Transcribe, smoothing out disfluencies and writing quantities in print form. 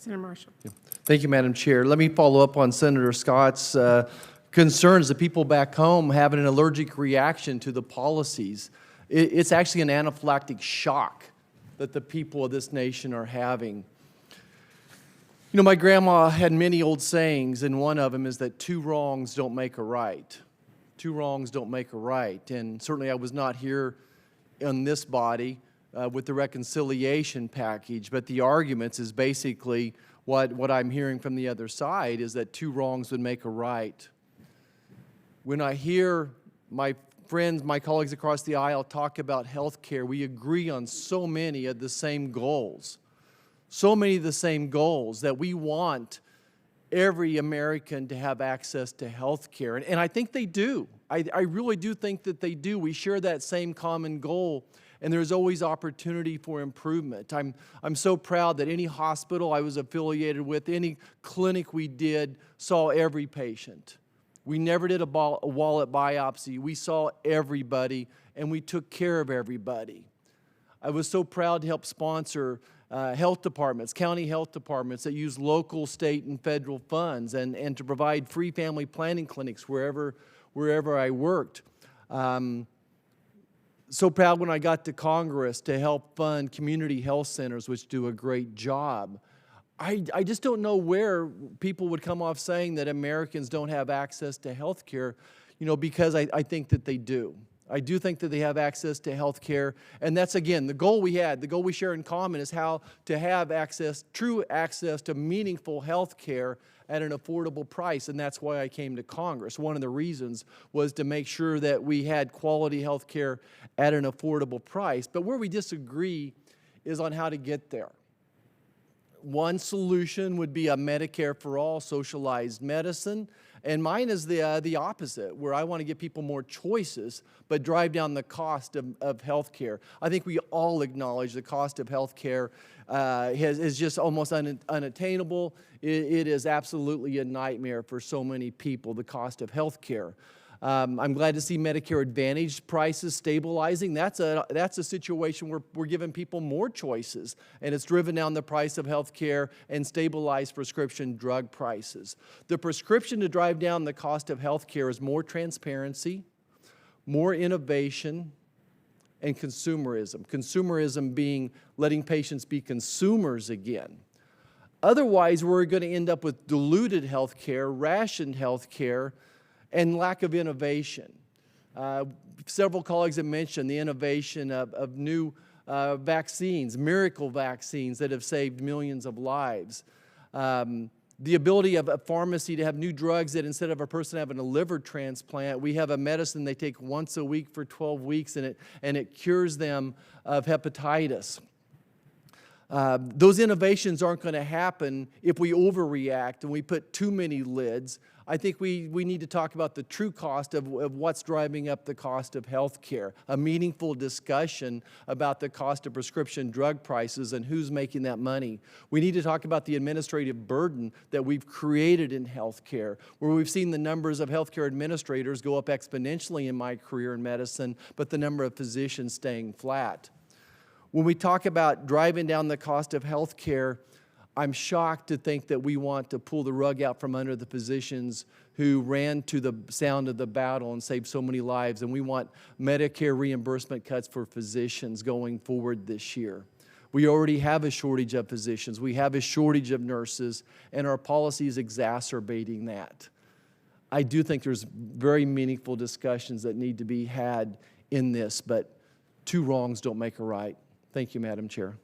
Senator Marshall. Thank you, Madam Chair. Let me follow up on Senator Scott's concerns. The people back home having an allergic reaction to the policies. It's actually an anaphylactic shock that the people of this nation are having. You know, my grandma had many old sayings, and one of them is that two wrongs don't make a right. Two wrongs don't make a right. And certainly I was not here in this body with the reconciliation package, but the arguments is basically what I'm hearing from the other side is that two wrongs would make a right. When I hear my friends, my colleagues across the aisle talk about health care, we agree on so many of the same goals. So many of the same goals that we want every American to have access to health care. And I think they do. I really do think that they do. We share that same common goal, and there's always opportunity for improvement. I'm so proud that any hospital I was affiliated with, any clinic we did, saw every patient. We never did a wallet biopsy. We saw everybody, and we took care of everybody. I was so proud to help sponsor health departments, county health departments that use local, state, and federal funds, and to provide free family planning clinics wherever I worked. So proud when I got to Congress to help fund community health centers, which do a great job. I just don't know where people would come off saying that Americans don't have access to health care, you know, because I think that they do. I do think that they have access to health care, and that's, again, the goal we share in common is how to have access, true access to meaningful health care at an affordable price, and that's why I came to Congress. One of the reasons was to make sure that we had quality health care at an affordable price, but where we disagree is on how to get there. One solution would be a Medicare for all, socialized medicine, and mine is the opposite, where I want to give people more choices, but drive down the cost of health care. I think we all acknowledge the cost of health care is just almost unattainable. It is absolutely a nightmare for so many people, the cost of health care. I'm glad to see Medicare Advantage prices stabilizing. That's a situation where we're giving people more choices, and it's driven down the price of health care and stabilized prescription drug prices. The prescription to drive down the cost of health care is more transparency, more innovation, and consumerism. Consumerism being letting patients be consumers again. Otherwise, we're going to end up with diluted health care, rationed health care, and lack of innovation. Several colleagues have mentioned the innovation of new vaccines, miracle vaccines that have saved millions of lives. The ability of a pharmacy to have new drugs that instead of a person having a liver transplant, we have a medicine they take once a week for 12 weeks and it cures them of hepatitis. Those innovations aren't going to happen if we overreact and we put too many lids. I think we need to talk about the true cost of what's driving up the cost of health care, a meaningful discussion about the cost of prescription drug prices and who's making that money. We need to talk about the administrative burden that we've created in health care, where we've seen the numbers of health care administrators go up exponentially in my career in medicine, but the number of physicians staying flat. When we talk about driving down the cost of health care, I'm shocked to think that we want to pull the rug out from under the physicians who ran to the sound of the battle and saved so many lives, and we want Medicare reimbursement cuts for physicians going forward this year. We already have a shortage of physicians. We have a shortage of nurses, and our policy is exacerbating that. I do think there's very meaningful discussions that need to be had in this, but two wrongs don't make a right. Thank you, Madam Chair.